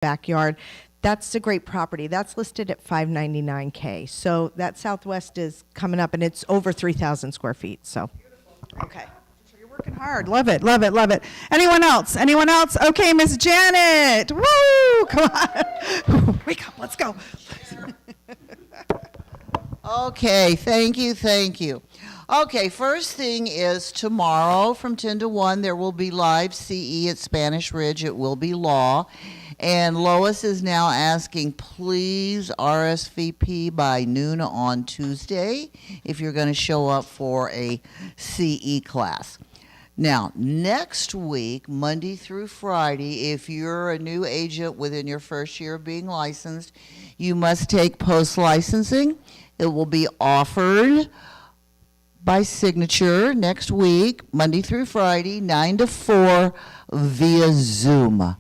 backyard. That's a great property. That's listed at $599K. So that Southwest is coming up, and it's over 3,000 square feet. So, okay. You're working hard. Love it, love it, love it. Anyone else? Anyone else? Okay, Miss Janet. Woo! Come on. Wake up. Let's go. Okay, thank you, thank you. Okay, first thing is tomorrow from 10 to 1, there will be live CE at Spanish Ridge. It will be law. And Lois is now asking, please RSVP by noon on Tuesday if you're going to show up for a CE class. Now, next week, Monday through Friday, if you're a new agent within your first year of being licensed, you must take post-licensing. It will be offered by signature next week, Monday through Friday, 9 to 4 via Zoom.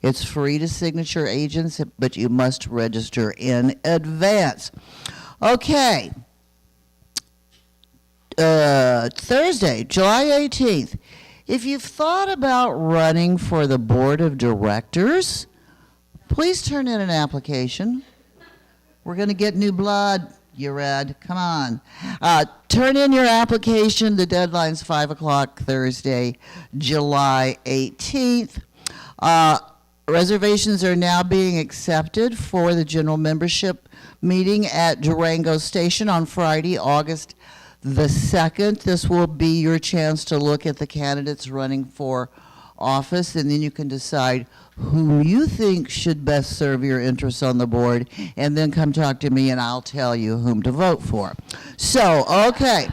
It's free to signature agents, but you must register in advance. Okay. Thursday, July 18th. If you've thought about running for the board of directors, please turn in an application. We're going to get new blood. You read? Come on. Turn in your application. The deadline's 5 o'clock Thursday, July 18th. Reservations are now being accepted for the general membership meeting at Durango Station on Friday, August the 2nd. This will be your chance to look at the candidates running for office, and then you can decide who you think should best serve your interests on the board, and then come talk to me and I'll tell you whom to vote for. So, okay.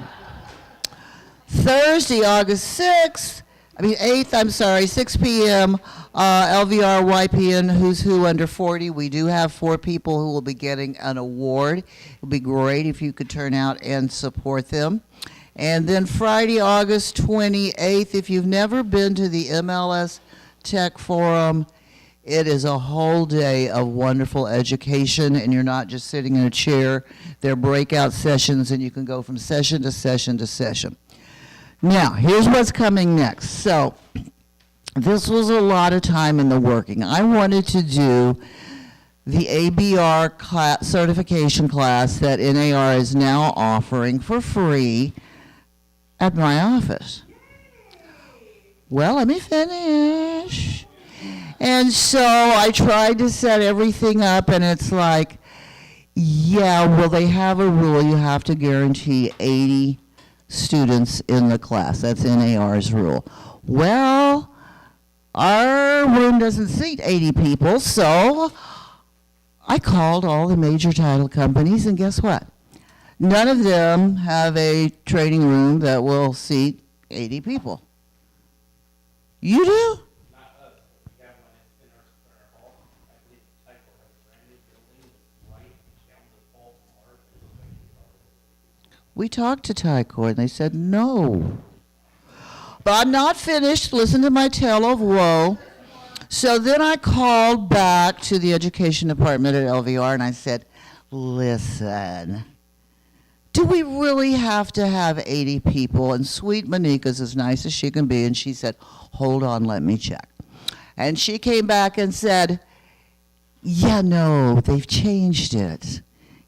Thursday, August 8th, 6 p.m., LVR YPN Who's Who Under 40. We do have 4 people who will be getting an award. It would be great if you could turn out and support them. And then Friday, August 28th, if you've never been to the MLS Tech Forum, it is a whole day of wonderful education, and you're not just sitting in a chair. There are breakout sessions, and you can go from session to session to session. Now, here's what's coming next. So, this was a lot of time in the working. I wanted to do the ABR certification class that NAR is now offering for free at my office. Well, let me finish. And so I tried to set everything up, and it's like, yeah, well, they have a rule. You have to guarantee 80 students in the class. That's NAR's rule. Well, our room doesn't seat 80 people, so I called all the major title companies, and guess what? None of them have a training room that will seat 80 people. You do? Not us. We have one in our hall. I believe Tyco has a brand new building with light down the hall from ours. We talked to Tyco, and they said no. But I'm not finished. Listen to my tale of woe. So then I called back to the education department at LVR, and I said, listen, do we really have to have 80 people? And sweet Monica's as nice as she can be, and she said, hold on, let me check. And she came back and said, yeah, no, they've changed it.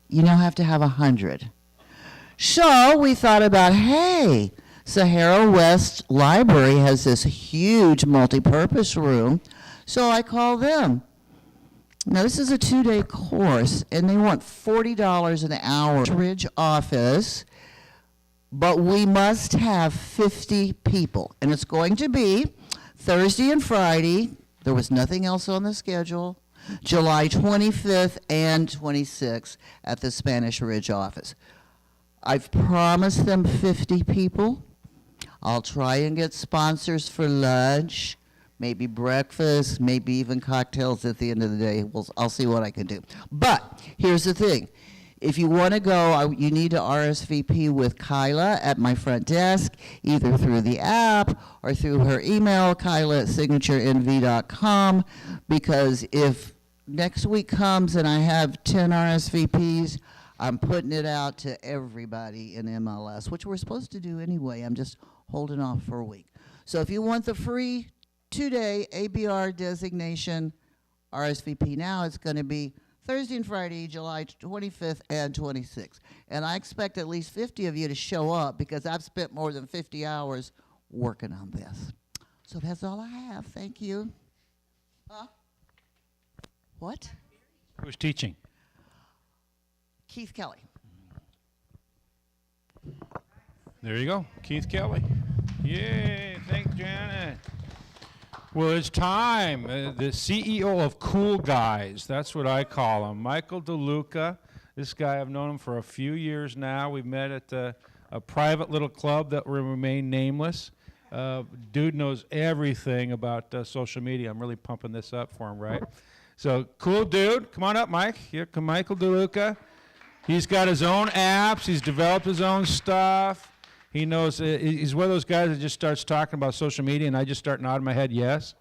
You now have to have 100. So we thought about, hey, Sahara West Library has this huge multi-purpose room, so I called them. Now, this is a 2-day course, and they want $40 an hour. Ridge office, but we must have 50 people, and it's going to be Thursday and Friday. There was nothing else on the schedule. July 25th and 26th at the Spanish Ridge office. I've promised them 50 people. I'll try and get sponsors for lunch, maybe breakfast, maybe even cocktails at the end of the day. I'll see what I can do. But here's the thing. If you want to go, you need to RSVP with Kyla at my front desk, either through the app or through her email, kyla@signaturenv.com, because if next week comes and I have 10 RSVPs, I'm putting it out to everybody in MLS, which we're supposed to do anyway. I'm just holding off for a week. So if you want the free 2-day ABR designation, RSVP now. It's going to be Thursday and Friday, July 25th and 26th. And I expect at least 50 of you to show up because I've spent more than 50 hours working on this. So that's all I have. Thank you. Huh? What? Who's teaching? Keith Kelly. There you go, Keith Kelly. Yay, thanks, Janet. Well, it's time. The CEO of Cool Guys, that's what I call him, Michael DeLuca. This guy, I've known him for a few years now. We met at a private little club that will remain nameless. Dude knows everything about social media. I'm really pumping this up for him, right? So, cool dude. Come on up, Mike. Here come Michael DeLuca. He's got his own apps. He's developed his own stuff. He knows, he's one of those guys that just starts talking about social media, and I just start nodding my head, yes.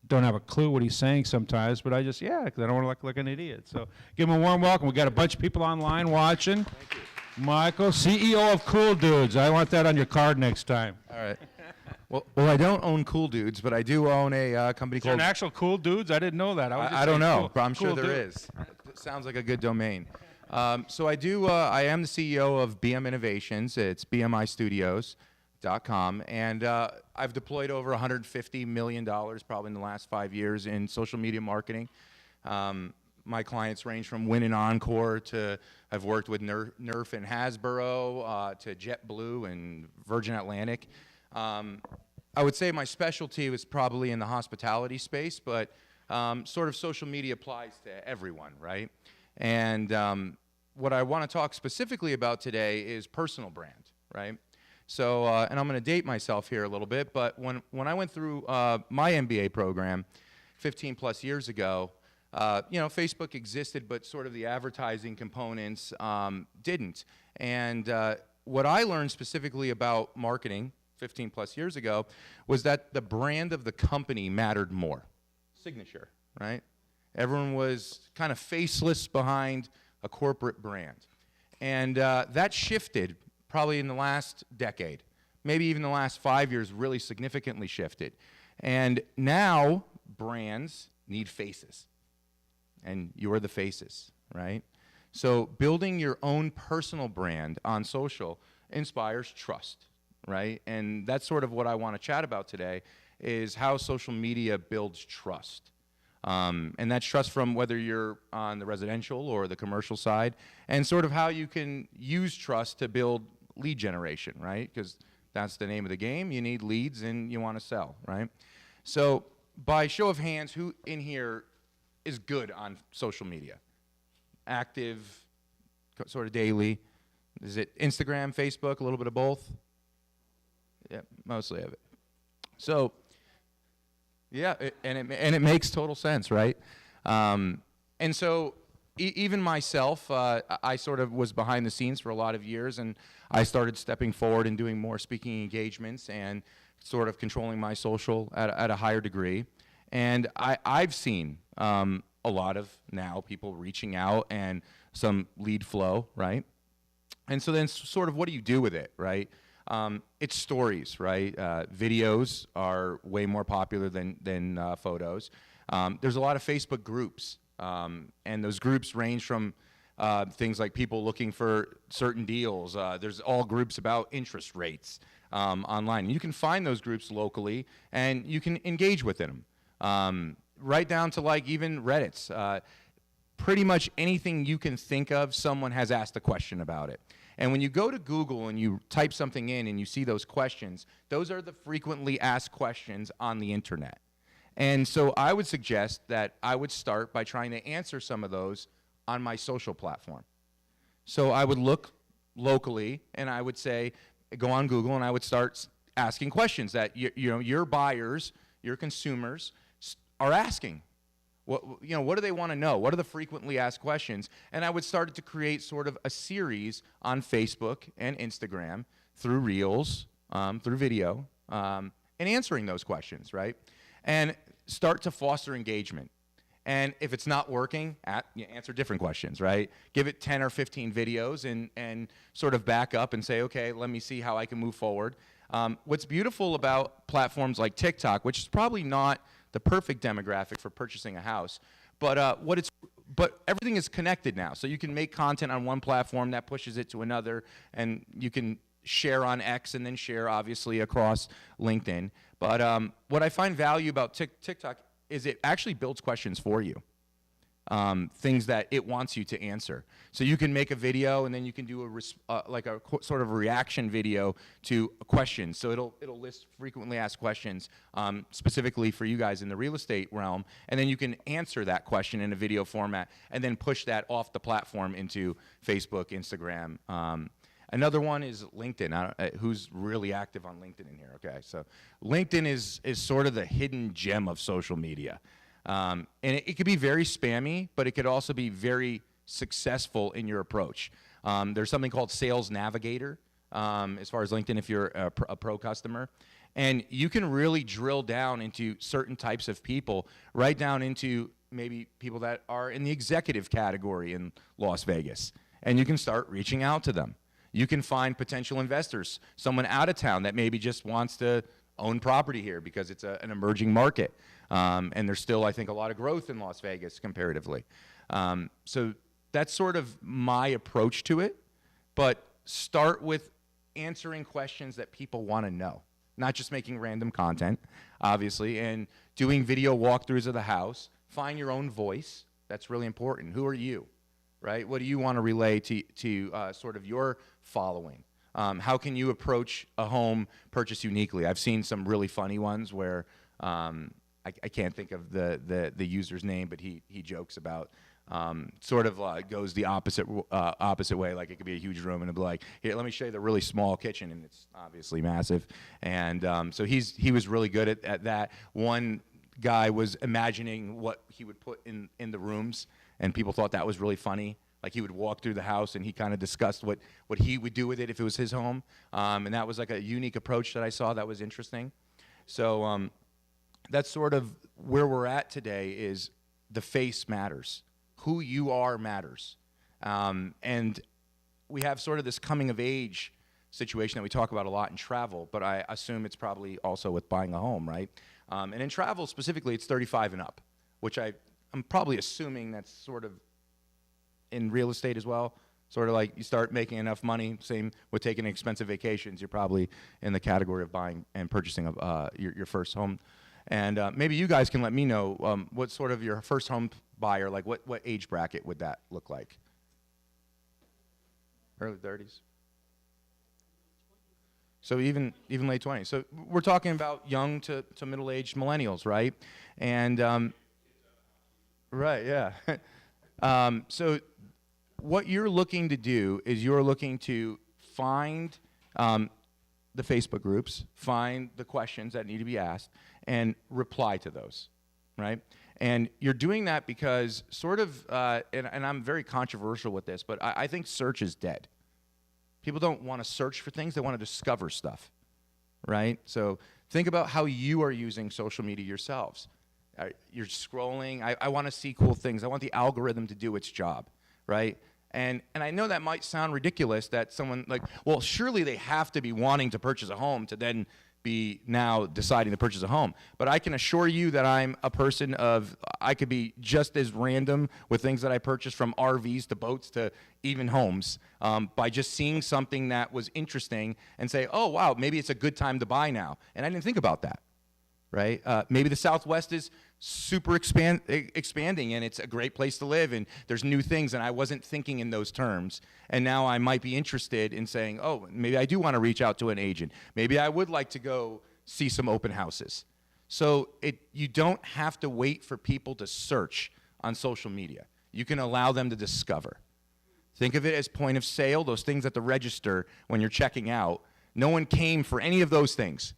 Don't have a clue what he's saying sometimes, but I just, yeah, because I don't want to look like an idiot. So give him a warm welcome. We got a bunch of people online watching. Thank you. Michael, CEO of Cool Dudes. I want that on your card next time. All right. Well, I don't own Cool Dudes, but I do own a company Is there called... an actual Cool Dudes? I didn't know that. I don't know, cool, but I'm cool sure there dude. is. It sounds like a good domain. So I am the CEO of BM Innovations. It's bmistudios.com, and I've deployed over $150 million probably in the last 5 years in social media marketing. My clients range from Win and Encore to I've worked with Nerf and Hasbro to JetBlue and Virgin Atlantic. I would say my specialty was probably in the hospitality space, but sort of social media applies to everyone, right? And what I want to talk specifically about today is personal brand, right? So, and I'm going to date myself here a little bit, but when I went through my MBA program 15 plus years ago, you know, Facebook existed, but sort of the advertising components didn't. And what I learned specifically about marketing 15 plus years ago was that the brand of the company mattered more. Signature, right? Everyone was kind of faceless behind a corporate brand. And that shifted probably in the last decade, maybe even the last 5 years really significantly shifted. And now brands need faces. And you are the faces, right? So building your own personal brand on social inspires trust, right? And that's sort of what I want to chat about today is how social media builds trust. And that's trust from whether you're on the residential or the commercial side, and sort of how you can use trust to build lead generation, right? Because that's the name of the game. You need leads and you want to sell, right? So by show of hands, who in here is good on social media? Active, sort of daily? Is it Instagram, Facebook, a little bit of both? Yeah, mostly of it. So, yeah, and it makes total sense, right? And so even myself, I sort of was behind the scenes for a lot of years, and I started stepping forward and doing more speaking engagements and sort of controlling my social at a higher degree. And I've seen a lot of now people reaching out and some lead flow, right? And so then sort of what do you do with it, right? It's stories, right? Videos are way more popular than photos. There's a lot of Facebook groups, and those groups range from things like people looking for certain deals. There's all groups about interest rates online. You can find those groups locally, and you can engage within them. Right down to like even Reddit's. Pretty much anything you can think of, someone has asked a question about it. And when you go to Google and you type something in and you see those questions, those are the frequently asked questions on the internet. And so I would suggest that I would start by trying to answer some of those on my social platform. So I would look locally and I would say, go on Google and I would start asking questions that your buyers, your consumers are asking. What do they want to know? What are the frequently asked questions? And I would start to create sort of a series on Facebook and Instagram through Reels, through video, and answering those questions, right? And start to foster engagement. And if it's not working, answer different questions, right? Give it 10 or 15 videos and sort of back up and say, okay, let me see how I can move forward. What's beautiful about platforms like TikTok, which is probably not the perfect demographic for purchasing a house, But everything is connected now. So you can make content on one platform that pushes it to another, and you can share on X and then share obviously across LinkedIn. But what I find value about TikTok is it actually builds questions for you. Things that it wants you to answer. So you can make a video and then you can do sort of a reaction video to a question. So it'll list frequently asked questions specifically for you guys in the real estate realm, and then you can answer that question in a video format and then push that off the platform into Facebook, Instagram. Another one is LinkedIn. Who's really active on LinkedIn in here? Okay, so LinkedIn is sort of the hidden gem of social media. And it could be very spammy, but it could also be very successful in your approach. There's something called Sales Navigator as far as LinkedIn if you're a pro customer. And you can really drill down into certain types of people, right down into maybe people that are in the executive category in Las Vegas. And you can start reaching out to them. You can find potential investors, someone out of town that maybe just wants to own property here because it's an emerging market. And there's still, I think, a lot of growth in Las Vegas comparatively. So that's sort of my approach to it. But start with answering questions that people want to know, not just making random content, obviously, and doing video walkthroughs of the house. Find your own voice. That's really important. Who are you, right? What do you want to relay to sort of your following? How can you approach a home purchase uniquely? I've seen some really funny ones where I can't think of the user's name, but he jokes about sort of goes the opposite way. Like it could be a huge room, and it'll be like, here, let me show you the really small kitchen, and it's obviously massive. And so he was really good at that. One guy was imagining what he would put in the rooms, and people thought that was really funny. Like he would walk through the house and he kind of discussed what he would do with it if it was his home. And that was like a unique approach that I saw that was interesting. So that's sort of where we're at today is the face matters. Who you are matters. And we have sort of this coming of age situation that we talk about a lot in travel, but I assume it's probably also with buying a home, right? And in travel specifically, it's 35 and up, which I'm probably assuming that's sort of in real estate as well. Sort of like you start making enough money, same with taking expensive vacations, you're probably in the category of buying and purchasing your first home. And maybe you guys can let me know what sort of your first home buyer, like what age bracket would that look like? Early 30s? So even late 20s. So we're talking about young to middle-aged millennials, right? And right, yeah. So what you're looking to do is you're looking to find the Facebook groups, find the questions that need to be asked, and reply to those, right? And you're doing that because sort of, and I'm very controversial with this, but I think search is dead. People don't want to search for things, they want to discover stuff, right? So think about how you are using social media yourselves. You're scrolling, I want to see cool things, I want the algorithm to do its job, right? And I know that might sound ridiculous that someone like, well, surely they have to be wanting to purchase a home to then be now deciding to purchase a home. But I can assure you that I'm a person I could be just as random with things that I purchase, from RVs to boats to even homes, by just seeing something that was interesting and say, oh, wow, maybe it's a good time to buy now. And I didn't think about that, right? Maybe the Southwest is super expanding and it's a great place to live and there's new things, and I wasn't thinking in those terms, and now I might be interested in saying, oh, maybe I do want to reach out to an agent, maybe I would like to go see some open houses. So you don't have to wait for people to search on social media. You can allow them to discover. Think of it as point of sale, those things at the register when you're checking out. No one came for any of those things,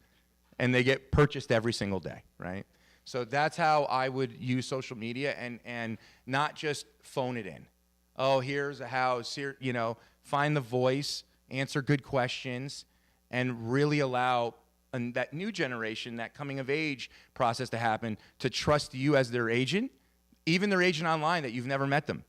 and they get purchased every single day, right? So that's how I would use social media, and not just phone it in. Oh, here's a house, here, find the voice, answer good questions, and really allow that new generation, that coming of age process to happen, to trust you as their agent, even their agent online that you've never met them,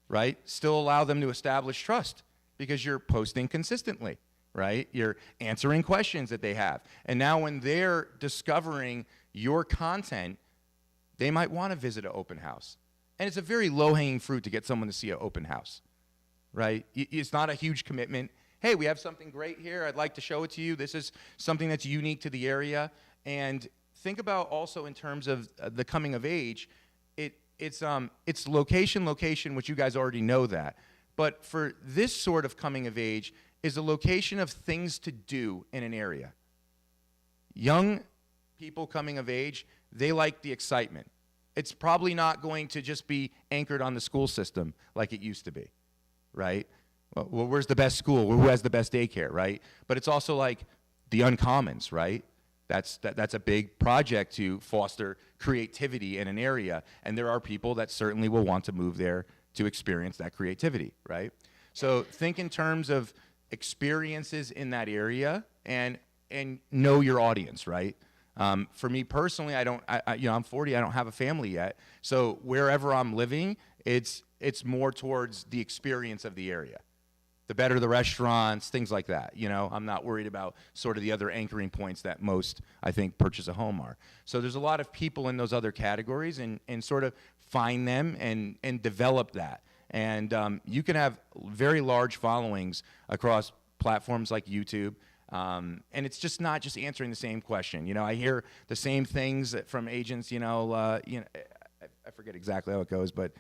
right? Still allow them to establish trust because you're posting consistently, right? You're answering questions that they have. And now when they're discovering your content, they might want to visit an open house. And it's a very low-hanging fruit to get someone to see an open house, right? It's not a huge commitment. Hey, we have something great here. I'd like to show it to you. This is something that's unique to the area. And think about also in terms of the coming of age, it's location, which you guys already know that. But for this sort of coming of age is a location of things to do in an area. Young people coming of age, they like the excitement. It's probably not going to just be anchored on the school system like it used to be, right? Well, where's the best school? Who has the best daycare, right? But it's also like the uncommons, right? That's a big project to foster creativity in an area, and there are people that certainly will want to move there to experience that creativity, right? So think in terms of experiences in that area and know your audience, right? For me personally, I'm 40, I don't have a family yet, so wherever I'm living, it's more towards the experience of the area. The better the restaurants, things like that. I'm not worried about sort of the other anchoring points that most, I think, purchase a home are. So there's a lot of people in those other categories and sort of find them and develop that. And you can have very large followings across platforms like YouTube. And it's just not just answering the same question. I hear the same things from agents, I forget exactly how it goes, but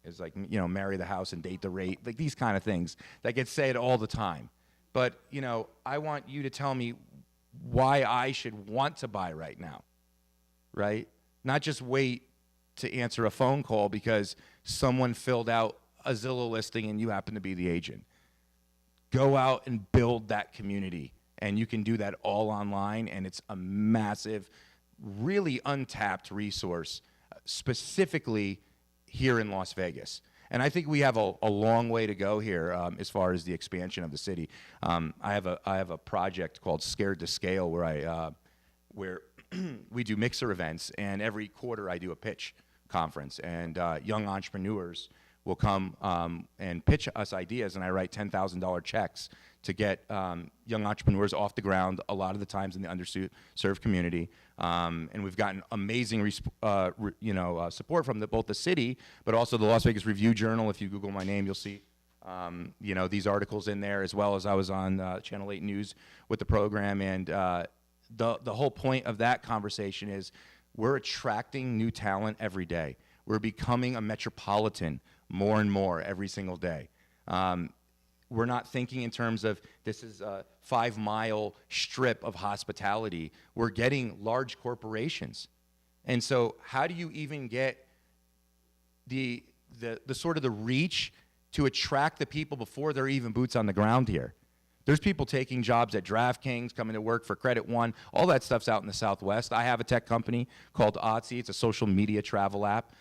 it's like, marry the house and date the rate, like these kind of things that get said all the time. But, I want you to tell me why I should want to buy right now, right? Not just wait to answer a phone call because someone filled out a Zillow listing and you happen to be the agent. Go out and build that community, and you can do that all online, and it's a massive, really untapped resource, specifically here in Las Vegas. And I think we have a long way to go here as far as the expansion of the city. I have a project called Scared to Scale where we do mixer events, and every quarter I do a pitch conference, and young entrepreneurs will come and pitch us ideas, and I write $10,000 checks to get young entrepreneurs off the ground, a lot of the times in the underserved community. And we've gotten amazing support from both the city, but also the Las Vegas Review-Journal. If you Google my name, you'll see these articles in there, as well as I was on Channel 8 News with the program. And the whole point of that conversation is we're attracting new talent every day. We're becoming a metropolitan more and more every single day. We're not thinking in terms of this is a 5-mile strip of hospitality. We're getting large corporations. And so how do you even get the sort of the reach to attract the people before they're even boots on the ground here? There's people taking jobs at DraftKings, coming to work for Credit One. All that stuff's out in the Southwest. I have a tech company called Otzi. It's a social media travel app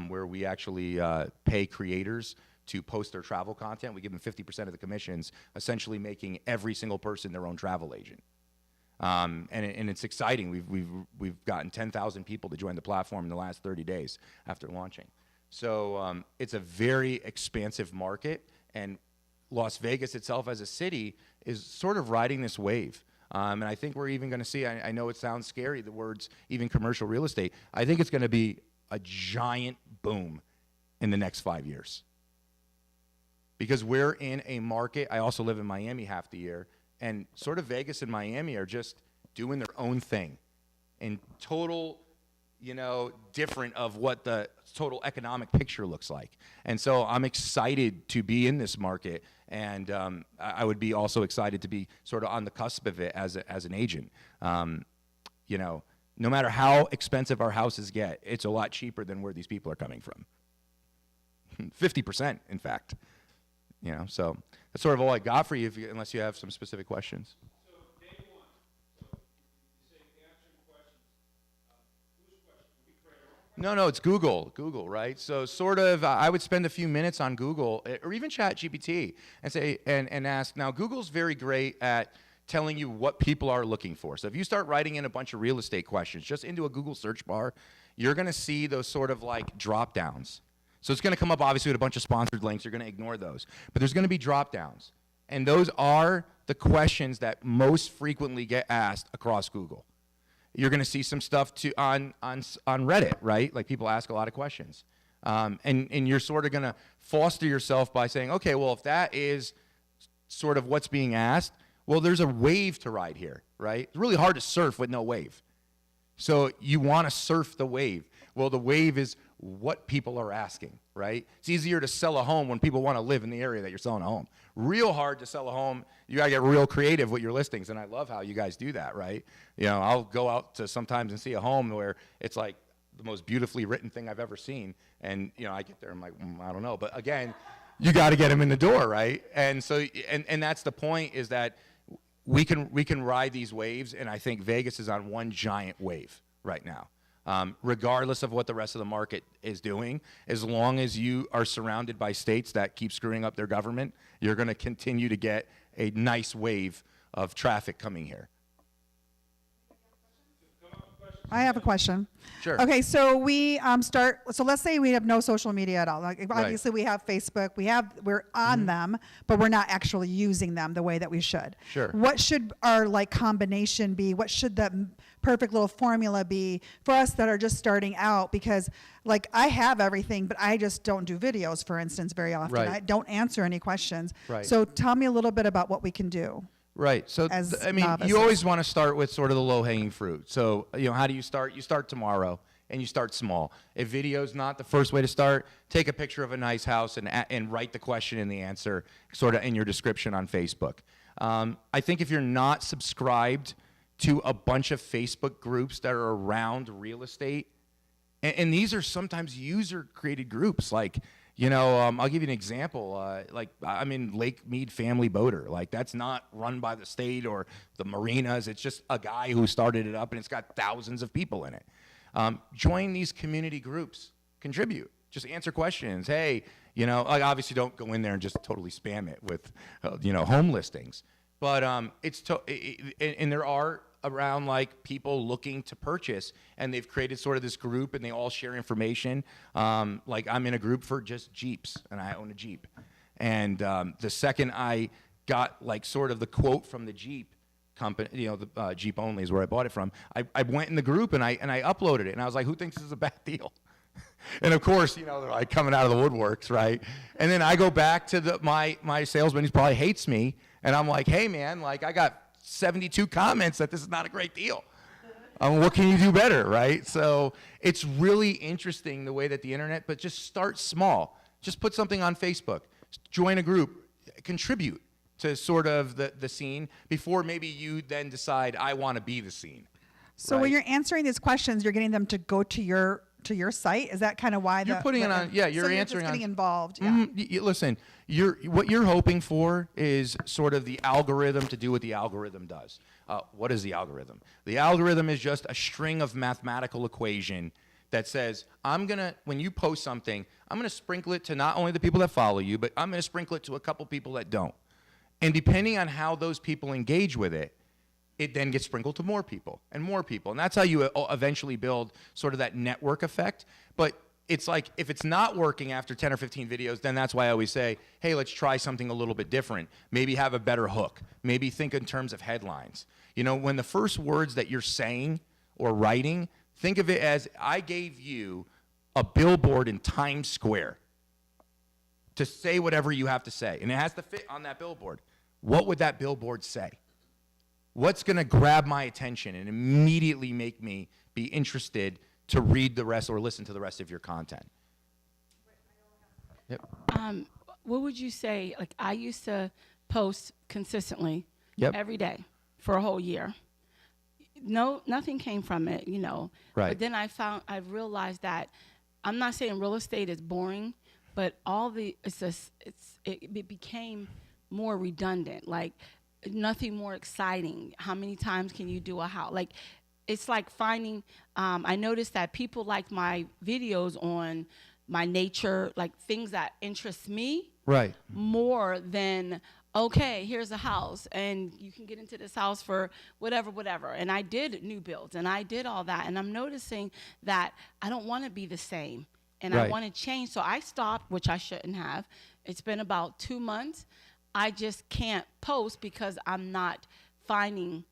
where we actually pay creators to post their travel content. We give them 50% of the commissions, essentially making every single person their own travel agent. And it's exciting. We've gotten 10,000 people to join the platform in the last 30 days after launching. So it's a very expansive market, and Las Vegas itself as a city is sort of riding this wave. And I think we're even going to see, I know it sounds scary, the words even commercial real estate. I think it's going to be a giant boom in the next 5 years. Because we're in a market, I also live in Miami half the year, and sort of Vegas and Miami are just doing their own thing in total, different of what the total economic picture looks like. And so I'm excited to be in this market, and I would be also excited to be sort of on the cusp of it as an agent. No matter how expensive our houses get, it's a lot cheaper than where these people are coming from. 50%, in fact. So that's sort of all I got for you, unless you have some specific questions. So day one, so you say answering questions. Whose questions? Do we create our own? No, it's Google, right? So sort of, I would spend a few minutes on Google, or even ChatGPT, and say, and ask. Now, Google's very great at telling you what people are looking for. So if you start writing in a bunch of real estate questions just into a Google search bar, you're going to see those sort of like drop downs. So it's going to come up, obviously, with a bunch of sponsored links. You're going to ignore those. But there's going to be drop-downs. And those are the questions that most frequently get asked across Google. You're going to see some stuff on Reddit, right? Like people ask a lot of questions. And you're sort of going to foster yourself by saying, okay, well, if that is sort of what's being asked, well, there's a wave to ride here, right? It's really hard to surf with no wave. So you want to surf the wave. Well, the wave is what people are asking, right? It's easier to sell a home when people want to live in the area that you're selling a home. Real hard to sell a home. You got to get real creative with your listings, and I love how you guys do that, right? You know, I'll go out to sometimes and see a home where it's like the most beautifully written thing I've ever seen, and you know, I get there, I'm like, I don't know, but again, you got to get them in the door, right? And so, and that's the point, is that we can ride these waves, and I think Vegas is on one giant wave right now. Regardless of what the rest of the market is doing, as long as you are surrounded by states that keep screwing up their government, you're going to continue to get a nice wave of traffic coming here. I have a question. Sure. Okay, so we so let's say we have no social media at all. Like obviously we have Facebook, we're on them, but we're not actually using them the way that we should. Sure. What should our like combination be? What should the perfect little formula be for us that are just starting out? Because like I have everything, but I just don't do videos, for instance, very often. Right. I don't answer any questions. Right. So tell me a little bit about what we can do. Right. So, As I mean, novices. you always want to start with sort of the low-hanging fruit. So, you know, how do you start? You start tomorrow, and you start small. If video's not the first way to start, take a picture of a nice house and write the question and the answer sort of in your description on Facebook. I think if you're not subscribed to a bunch of Facebook groups that are around real estate, and these are sometimes user-created groups, like, you know, I'll give you an example. Like, I'm in Lake Mead Family Boater. Like, that's not run by the state or the marinas. It's just a guy who started it up, and it's got thousands of people in it. Join these community groups. Contribute. Just answer questions. Hey, you know, like, obviously don't go in there and just totally spam it with, you know, home listings. But and there are around like people looking to purchase, and they've created sort of this group, and they all share information. Like, I'm in a group for just Jeeps, and I own a Jeep. And the second I got like sort of the quote from the Jeep company, you know, the Jeep Only is where I bought it from. I went in the group and I uploaded it, and I was like, who thinks this is a bad deal? And of course, you know, they're like coming out of the woodworks, right? And then I go back to my salesman, who probably hates me, and I'm like, hey man, like, I got 72 comments that this is not a great deal. What can you do better, right? So it's really interesting the way that the internet, but just start small. Just put something on Facebook, join a group, contribute to sort of the scene before maybe you then decide, I want to be the scene. So when you're answering these questions, you're getting them to go to your site. Is that kind of why You're putting it on? Yeah, you're so answering just getting on. involved. Yeah. Listen, what you're hoping for is sort of the algorithm to do what the algorithm does. What is the algorithm? The algorithm is just a string of mathematical equation that says, when you post something, I'm going to sprinkle it to not only the people that follow you, but I'm going to sprinkle it to a couple people that don't. And depending on how those people engage with it, it then gets sprinkled to more people and more people. And that's how you eventually build sort of that network effect. But it's like, if it's not working after 10 or 15 videos, then that's why I always say, hey, let's try something a little bit different. Maybe have a better hook. Maybe think in terms of headlines. You know, when the first words that you're saying or writing, think of it as, I gave you a billboard in Times Square to say whatever you have to say. And it has to fit on that billboard. What would that billboard say? What's going to grab my attention and immediately make me be interested to read the rest or listen to the rest of your content? Yep. What would you say? Like, I used to post consistently Yep. every day for a whole year. No, nothing came from it, you know. Right. But then I realized that I'm not saying real estate is boring, but it became more redundant. Like, nothing more exciting. How many times can you do a house? Like, it's like finding, I noticed that people like my videos on my nature, like things that interest me Right. more than, okay, here's a house and you can get into this house for whatever. And I did new builds and I did all that. And I'm noticing that I don't want to be the same and I Right. want to change. So I stopped, which I shouldn't have. It's been about 2 months. I just can't post because I'm not finding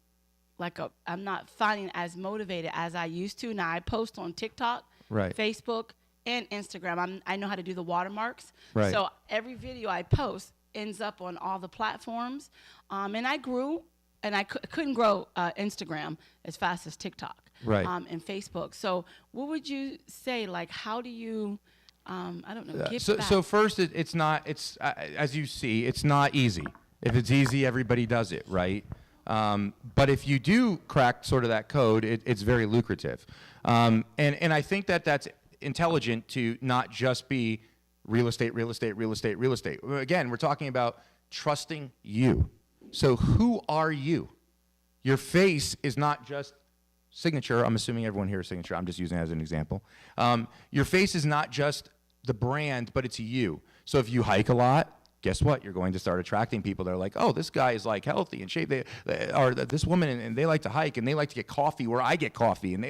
as motivated as I used to. Now I post on TikTok, Right. Facebook, and Instagram. I know how to do the watermarks. Right. So every video I post ends up on all the platforms. And I grew, and I couldn't grow Instagram as fast as TikTok. Right. And Facebook. So what would you say, like, how do you, I don't know, give So, back? so first, it's not, as you see, it's not easy. If it's easy, everybody does it, right? But if you do crack sort of that code, it's very lucrative. And I think that's intelligent to not just be real estate, real estate, real estate, real estate. Again, we're talking about trusting you. So who are you? Your face is not just signature. I'm assuming everyone here is signature. I'm just using it as an example. Your face is not just the brand, but it's you. So if you hike a lot, guess what? You're going to start attracting people that are like, oh, this guy is like healthy and shape. Or this woman, and they like to hike, and they like to get coffee where I get coffee, and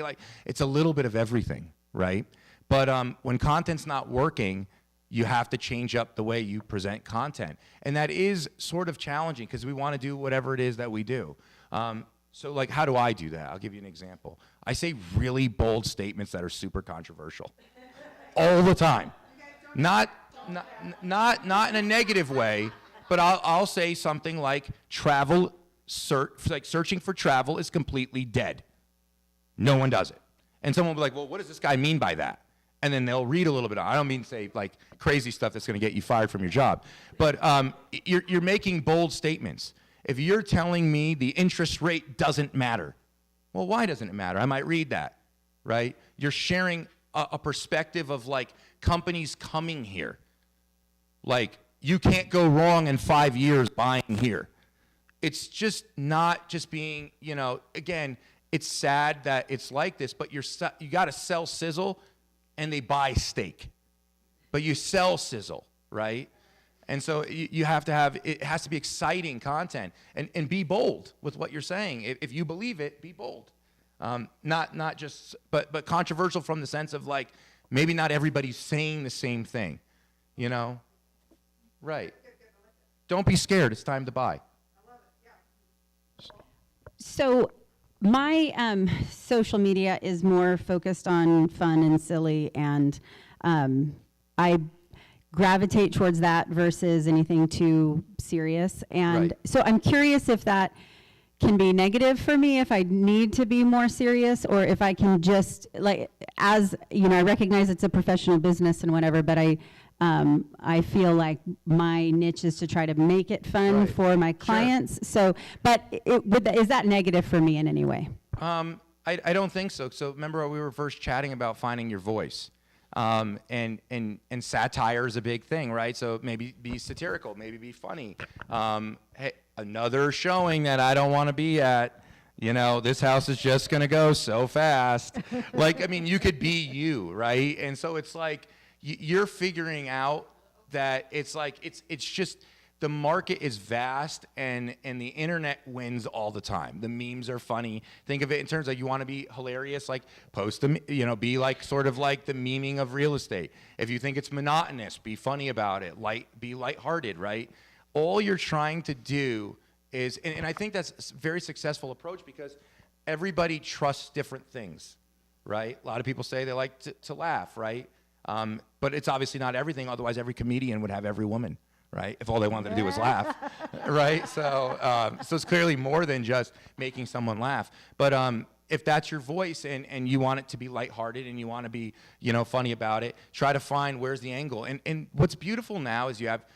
it's a little bit of everything, right? But when content's not working, you have to change up the way you present content. And that is sort of challenging because we want to do whatever it is that we do. So like, how do I do that? I'll give you an example. I say really bold statements that are super controversial all the time. Not in a negative way, but I'll say something like searching for travel is completely dead. No one does it. And someone will be like, well, what does this guy mean by that? And then they'll read a little bit. I don't mean to say like crazy stuff that's going to get you fired from your job, but you're making bold statements. If you're telling me the interest rate doesn't matter, well, why doesn't it matter? I might read that, right? You're sharing a perspective of like companies coming here. Like, you can't go wrong in 5 years buying here. It's just not just being, again, it's sad that it's like this, but you got to sell sizzle and they buy steak. But you sell sizzle, right? And so you have to have, it has to be exciting content and be bold with what you're saying. If you believe it, be bold. Not just, but controversial from the sense of like, maybe not everybody's saying the same thing, Right. Don't be scared. It's time to buy. So my social media is more focused on fun and silly, and I gravitate towards that versus anything too serious. And Right. so I'm curious if that can be negative for me if I need to be more serious, or if I can just, like, as I recognize it's a professional business and whatever, but I feel like my niche is to try to make it fun Right. for my clients. So, but is that negative for me in any way? I don't think so. So remember we were first chatting about finding your voice. And satire is a big thing, right? So maybe be satirical, maybe be funny. Hey, another showing that I don't want to be at. This house is just going to go so fast. You could be you, right? And so it's like you're figuring out that it's like it's just the market is vast, and the internet wins all the time. The memes are funny. Think of it in terms of you want to be hilarious, like post them, be like sort of like the memeing of real estate. If you think it's monotonous, be funny about it. Be lighthearted, right? All you're trying to do is, and I think that's a very successful approach because everybody trusts different things, right? A lot of people say they like to laugh, right? But it's obviously not everything. Otherwise, every comedian would have every woman. Right? If all they wanted to do was laugh, right? So it's clearly more than just making someone laugh. But if that's your voice and you want it to be lighthearted and you want to be, funny about it, try to find where's the angle. And what's beautiful now is you have,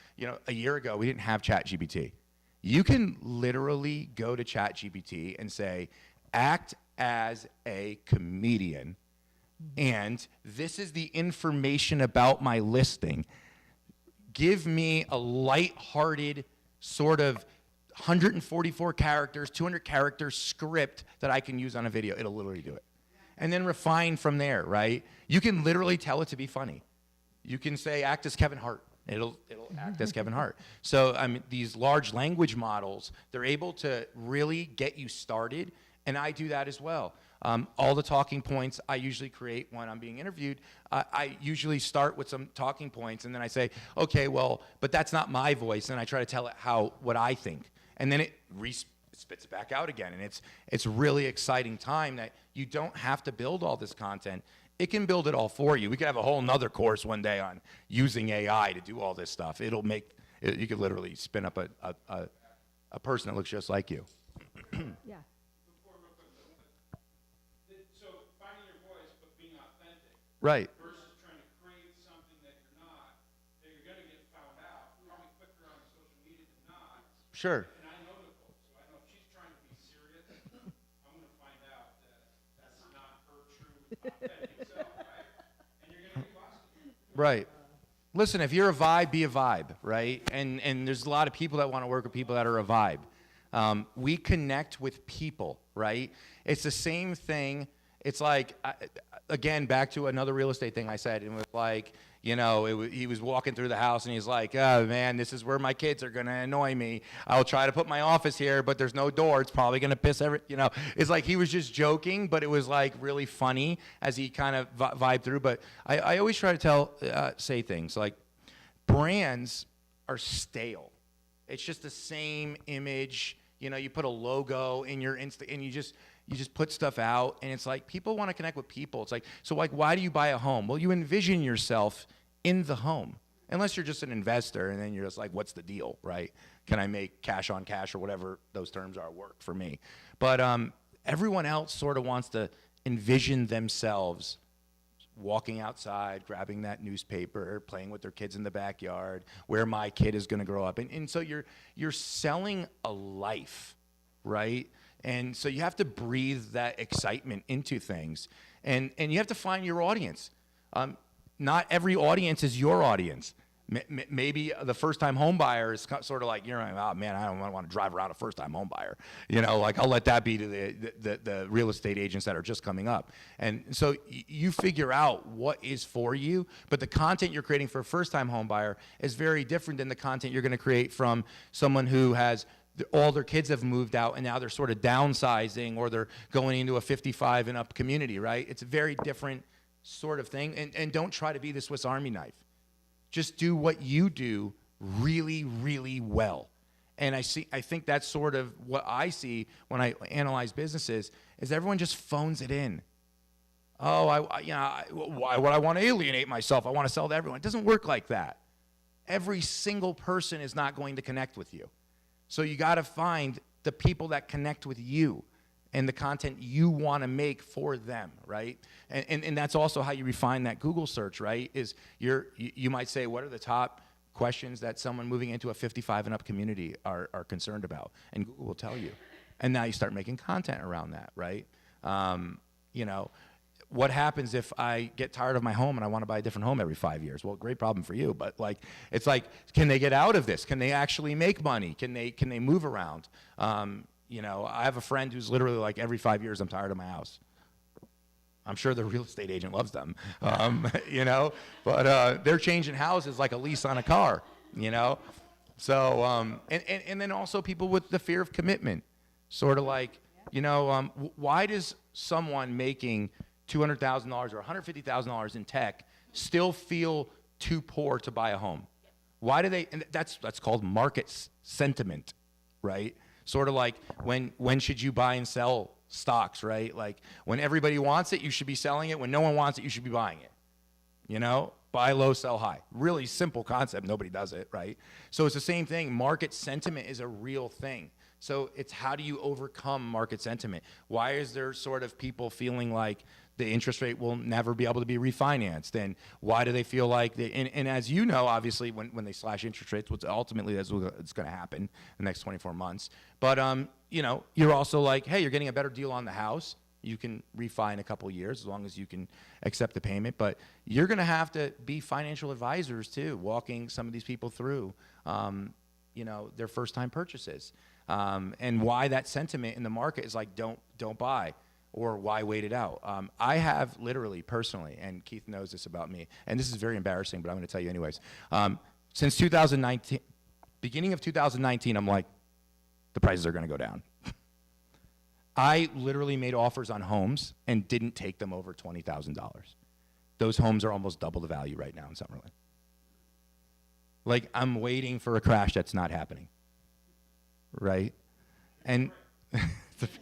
a year ago we didn't have ChatGPT. You can literally go to ChatGPT and say, act as a comedian, and this is the information about my listing. Give me a light-hearted sort of 144 characters, 200 character script that I can use on a video. It'll literally do it. And then refine from there, right? You can literally tell it to be funny. You can say, act as Kevin Hart. It'll act as Kevin Hart. So these large language models, they're able to really get you started, and I do that as well. All the talking points I usually create when I'm being interviewed, I usually start with some talking points, and then I say, okay, well, but that's not my voice, and I try to tell it what I think. And then it spits it back out again, and it's really exciting time that you don't have to build all this content. it can build it all for you. We could have a whole nother course one day on using AI to do all this stuff. It'll make, you could literally spin up a person that looks just like you. Yeah. So finding your voice, but being authentic Right. versus trying to create something that you're not, that you're going to get found out, probably quicker on social media than not. Sure. And I know Nicole, so I know if she's trying to be serious, I'm going to find out that that's not her true, authentic self, right? And you're going to be busted. Right. Listen, if you're a vibe, be a vibe, right? And there's a lot of people that want to work with people that are a vibe. We connect with people, right? It's the same thing. It's like, again, back to another real estate thing I said, and it was like, you know, he was walking through the house and he's like, oh man, this is where my kids are going to annoy me. I'll try to put my office here, but there's no door. It's probably going to piss you know, it's like he was just joking, but it was like really funny as he kind of vibed through. But I always try to say things like brands are stale. It's just the same image. You know, you put a logo in your Insta and you just put stuff out, and it's like people want to connect with people. It's like, so like, why do you buy a home? Well, you envision yourself in the home, unless you're just an investor, and then you're just like, what's the deal, right? Can I make cash on cash or whatever those terms are work for me? But everyone else sort of wants to envision themselves walking outside, grabbing that newspaper, playing with their kids in the backyard, where my kid is going to grow up. And so you're selling a life, right? And so you have to breathe that excitement into things. And you have to find your audience. Not every audience is your audience. Maybe the first-time home buyer is sort of like, you're like, oh man, I don't want to drive around a first-time home buyer. You know, like I'll let that be to the real estate agents that are just coming up. And so you figure out what is for you, but the content you're creating for a first-time home buyer is very different than the content you're going to create from someone who has all their kids have moved out and now they're sort of downsizing, or they're going into a 55 and up community, right? It's a very different sort of thing. And don't try to be the Swiss Army knife. Just do what you do really, really well. And I think that's sort of what I see when I analyze businesses, is everyone just phones it in. Oh, why would I want to alienate myself? I want to sell to everyone. It doesn't work like that. Every single person is not going to connect with you. So you got to find the people that connect with you and the content you want to make for them, right? And that's also how you refine that Google search, right? Is you might say, what are the top questions that someone moving into a 55 and up community are concerned about? And Google will tell you. And now you start making content around that, right? You know, what happens if I get tired of my home and I want to buy a different home every 5 years? Well, great problem for you, but like, it's like, can they get out of this? Can they actually make money? Can they move around? You know, I have a friend who's literally like, every 5 years, I'm tired of my house. I'm sure the real estate agent loves them, you know, but they're changing houses like a lease on a car, you know? So, and then also people with the fear of commitment, sort of like, you know, why does someone making $200,000 or $150,000 in tech still feel too poor to buy a home? Why do they? And that's called market sentiment, right? Sort of like when should you buy and sell stocks, right? Like when everybody wants it, you should be selling it. When no one wants it, you should be buying it. You know, buy low, sell high. Really simple concept. Nobody does it, right? So it's the same thing. Market sentiment is a real thing. So it's how do you overcome market sentiment? Why is there sort of people feeling like the interest rate will never be able to be refinanced? And why do they feel like, and as you know, obviously, when they slash interest rates, which ultimately that's what's going to happen in the next 24 months. But, you know, you're also like, hey, you're getting a better deal on the house. You can refi in a couple of years as long as you can accept the payment. But you're going to have to be financial advisors too, walking some of these people through, you know, their first-time purchases. And why that sentiment in the market is like, don't buy, or why wait it out. I have literally, personally, and Keith knows this about me, and this is very embarrassing, but I'm going to tell you anyways. Since 2019, beginning of 2019, I'm like, the prices are going to go down. I literally made offers on homes and didn't take them over $20,000. Those homes are almost double the value right now in Summerlin. Like, I'm waiting for a crash that's not happening. Right? And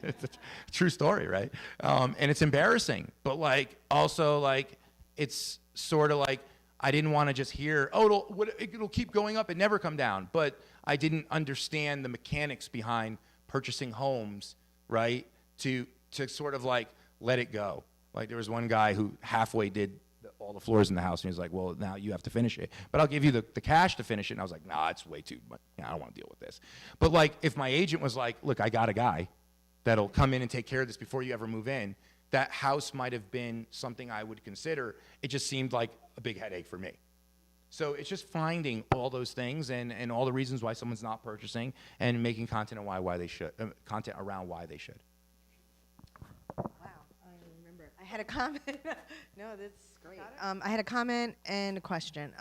It's a true story, right? And it's embarrassing, but like also like it's sort of like I didn't want to just hear, oh, it'll keep going up and never come down. But I didn't understand the mechanics behind purchasing homes, right? To sort of like let it go. Like there was one guy who halfway did all the floors in the house, and he was like, well, now you have to finish it. But I'll give you the cash to finish it. And I was like, nah, it's way too much. I don't want to deal with this. But like if my agent was like, look, I got a guy that'll come in and take care of this before you ever move in, that house might have been something I would consider. It just seemed like a big headache for me. So it's just finding all those things and all the reasons why someone's not purchasing and making content on why they should, content around why they should. Wow, I remember. I had a comment. No, that's great. I had a comment and a question.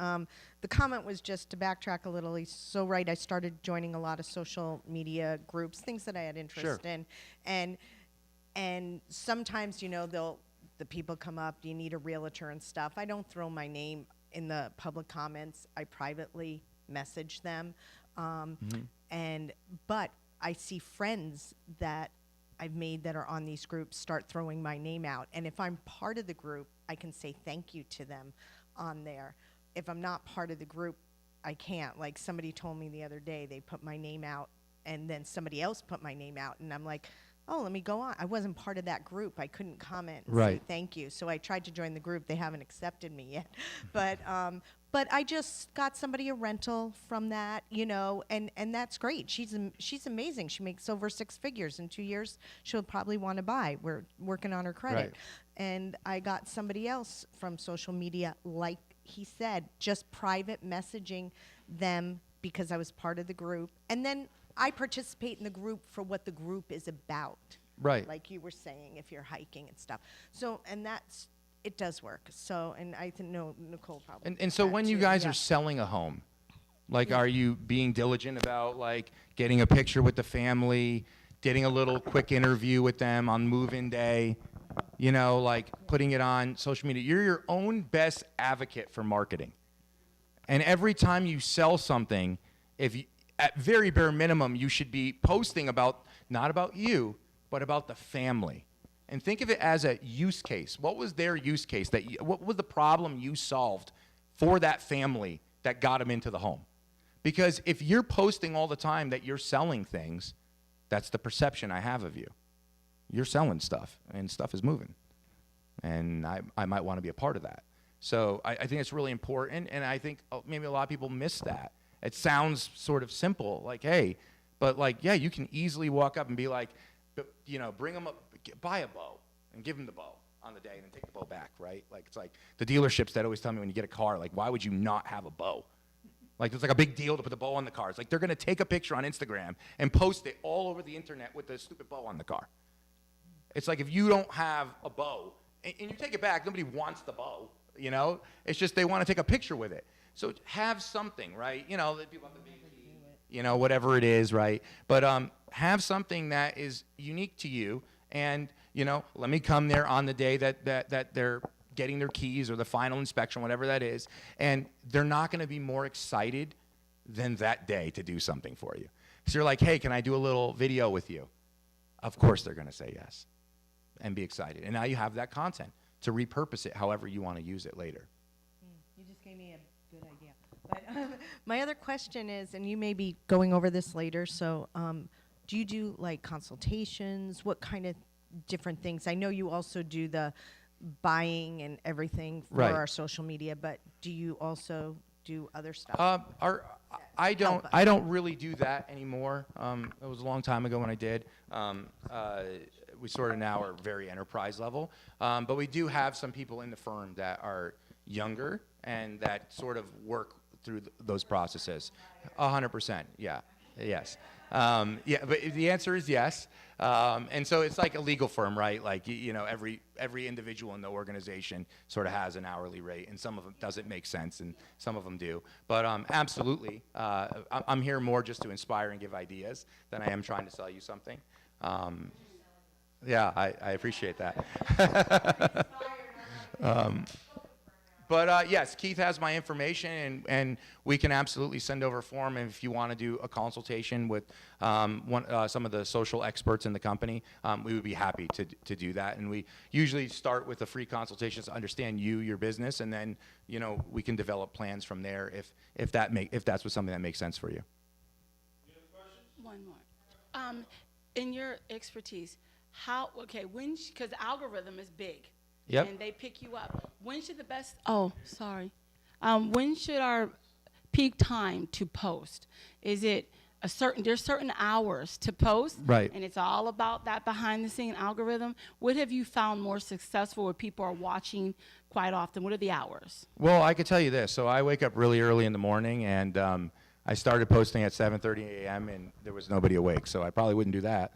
The comment was just to backtrack a little. He's so right. I started joining a lot of social media groups, things that I had interest in, and sometimes the people come up. Do you need a realtor and stuff? I don't throw my name in the public comments. I privately message them, but I see friends that I've made that are on these groups start throwing my name out. And if I'm part of the group, I can say thank you to them on there. If I'm not part of the group, I can't. Like somebody told me the other day, they put my name out and then somebody else put my name out. And I'm like, oh, let me go on. I wasn't part of that group. I couldn't comment and say thank you. So I tried to join the group. They haven't accepted me yet. But I just got somebody a rental from that, and that's great. She's amazing. She makes over 6 figures. In 2 years, she'll probably want to buy. We're working on her credit. Right. And I got somebody else from social media, like he said, just private messaging them because I was part of the group. And then I participate in the group for what the group is about. Right. Like you were saying, if you're hiking and stuff. So, and it does work. So, and I think, Nicole probably. And so when you guys are selling a home, like are you being diligent about like getting a picture with the family, getting a little quick interview with them on move-in day, like putting it on social media? You're your own best advocate for marketing. And every time you sell something, at very bare minimum, you should be posting about, not about you, but about the family. And think of it as a use case. What was their use case? What was the problem you solved for that family that got them into the home? Because if you're posting all the time that you're selling things, that's the perception I have of you. You're selling stuff, and stuff is moving. And I might want to be a part of that. So I think it's really important, and I think maybe a lot of people miss that. It sounds sort of simple, like, hey, but like, yeah, you can easily walk up and be like, bring them up, buy a bow and give them the bow on the day and then take the bow back, right? Like, it's like the dealerships that always tell me when you get a car, like, why would you not have a bow? Like, it's like a big deal to put the bow on the car. It's like they're going to take a picture on Instagram and post it all over the internet with the stupid bow on the car. It's like if you don't have a bow and you take it back, nobody wants the bow, It's just they want to take a picture with it. So have something, right? The people have the big key, whatever it is, right? But have something that is unique to you, and let me come there on the day that they're getting their keys or the final inspection, whatever that is, and they're not going to be more excited than that day to do something for you. So you're like, hey, can I do a little video with you? Of course they're going to say yes and be excited. And now you have that content to repurpose it however you want to use it later. You just gave me a good idea. But my other question is, and you may be going over this later, so do you do like consultations? What kind of different things? I know you also do the buying and everything for our social media, but do you also do other stuff? I don't really do that anymore. It was a long time ago when I did. We sort of now are very enterprise level, but we do have some people in the firm that are younger and that sort of work through those processes. 100%, yeah, yes. Yeah, but the answer is yes. And so it's like a legal firm, right? Like, every individual in the organization sort of has an hourly rate, and some of them doesn't make sense, and some of them do. But absolutely, I'm here more just to inspire and give ideas than I am trying to sell you something. Yeah, I appreciate that. But yes, Keith has my information, and we can absolutely send over a form if you want to do a consultation with some of the social experts in the company. We would be happy to do that. And we usually start with a free consultation to understand you, your business, and then we can develop plans from there if that's something that makes sense for you. One more. In your expertise, because the algorithm is big. Yep. And they pick you up. When should when should our peak time to post? Is it there's certain hours to post? Right. And it's all about that behind the scene algorithm. What have you found more successful where people are watching quite often? What are the hours? Well, I could tell you this. So I wake up really early in the morning, and I started posting at 7:30 a.m. and there was nobody awake, so I probably wouldn't do that.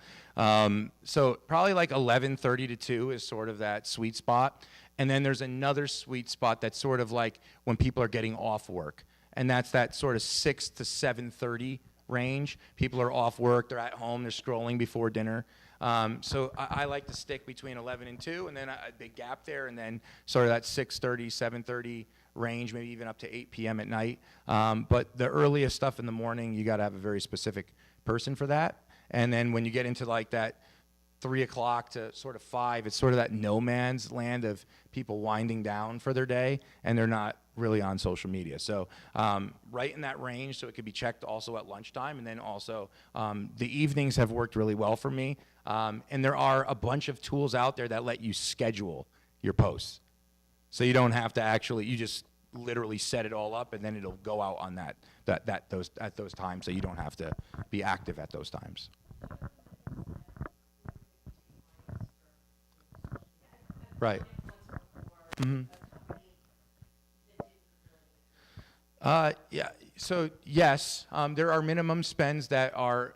So probably like 11:30 to 2 is sort of that sweet spot. And then there's another sweet spot that's sort of like when people are getting off work. And that's that sort of 6 to 7:30 range. People are off work, they're at home, they're scrolling before dinner. So I like to stick between 11 and 2, and then a big gap there, and then sort of that 6:30, 7:30 range, maybe even up to 8 p.m. at night. But the earliest stuff in the morning, you got to have a very specific person for that. And then when you get into like that 3 o'clock to sort of 5, it's sort of that no man's land of people winding down for their day, and they're not really on social media. So right in that range, so it could be checked also at lunchtime, and then also the evenings have worked really well for me. And there are a bunch of tools out there that let you schedule your posts. So you don't have to actually, you just literally set it all up, and then it'll go out on at those times, so you don't have to be active at those times. Right. Mm-hmm. Yeah. So yes, there are minimum spends that are,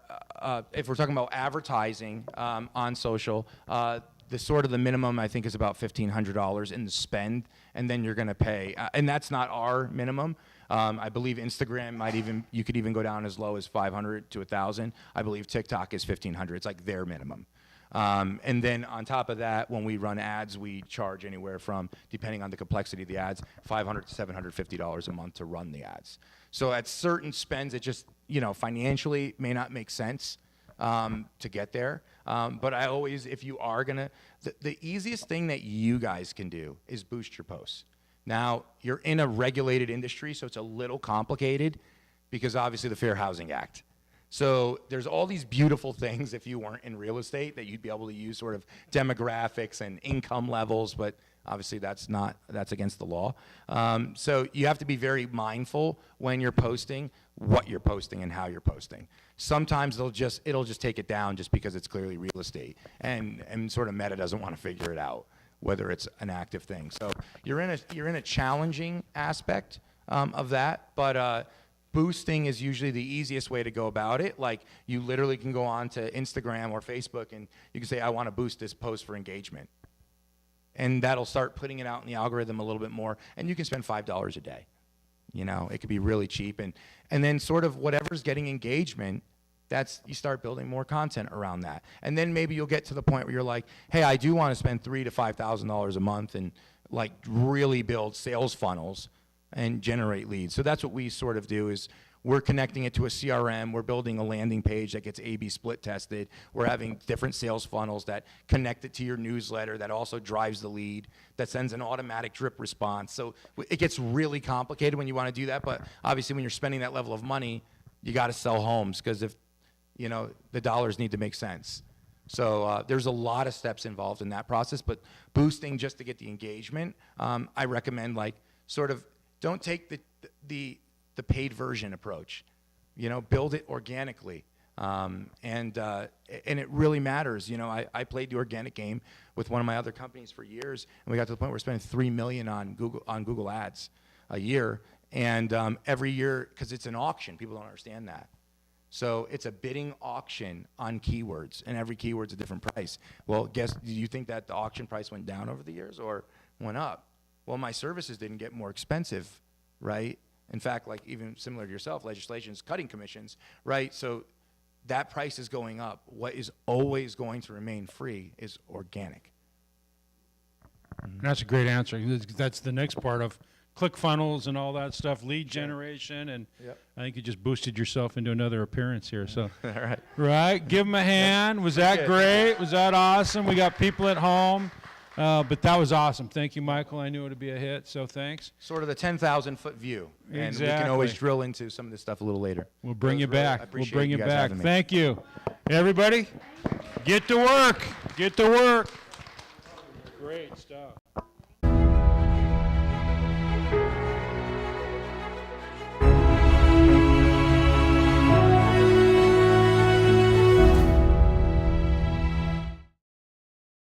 if we're talking about advertising on social, the minimum I think is about $1,500 in the spend, and then you're going to pay, and that's not our minimum. I believe Instagram you could even go down as low as 500 to 1,000. I believe TikTok is 1,500. It's like their minimum. And then on top of that, when we run ads, we charge anywhere from, depending on the complexity of the ads, $500 to $750 a month to run the ads. So at certain spends, it just, financially may not make sense to get there. But I always, if you are gonna, the easiest thing that you guys can do is boost your posts. Now, you're in a regulated industry, so it's a little complicated because obviously the Fair Housing Act. So there's all these beautiful things if you weren't in real estate that you'd be able to use sort of demographics and income levels, but obviously that's against the law. So you have to be very mindful when you're posting, what you're posting and how you're posting. Sometimes it'll just take it down just because it's clearly real estate, and sort of Meta doesn't want to figure it out whether it's an active thing. So you're in a challenging aspect of that, but boosting is usually the easiest way to go about it. Like, you literally can go on to Instagram or Facebook and you can say, I want to boost this post for engagement. And that'll start putting it out in the algorithm a little bit more, and you can spend $5 a day. It could be really cheap, and then sort of whatever's getting engagement, you start building more content around that. And then maybe you'll get to the point where you're like, hey, I do want to spend $3,000 to $5,000 a month and like really build sales funnels and generate leads. So that's what we sort of do, is we're connecting it to a CRM. We're building a landing page that gets A/B split tested. We're having different sales funnels that connect it to your newsletter that also drives the lead, that sends an automatic drip response. So it gets really complicated when you want to do that, but obviously when you're spending that level of money, you got to sell homes, because if the dollars need to make sense. So there's a lot of steps involved in that process, but boosting just to get the engagement, I recommend sort of don't take the paid version approach. Build it organically, and it really matters. I played the organic game with one of my other companies for years, and we got to the point where we're spending $3 million on Google Ads a year, and every year, because it's an auction, people don't understand that. So it's a bidding auction on keywords, and every keyword's a different price. Well, do you think that the auction price went down over the years or went up? Well, my services didn't get more expensive, right? In fact, like even similar to yourself, legislation's cutting commissions, right? So that price is going up. What is always going to remain free is organic. And that's a great answer. That's the next part of ClickFunnels and all that stuff, lead generation, and Yep. I think you just boosted yourself into another appearance here. So, All right. right, give them a hand. Was that Okay. great? Was that awesome? We got people at home, but that was awesome. Thank you, Michael. I knew it would be a hit, so thanks. Sort of the 10,000-foot view. And we can always Exactly. drill into some of this stuff a little later. We'll bring That you was really- I back. We'll appreciate bring you guys back. having me. Thank you. Everybody, get to work. Get to work. Great stuff.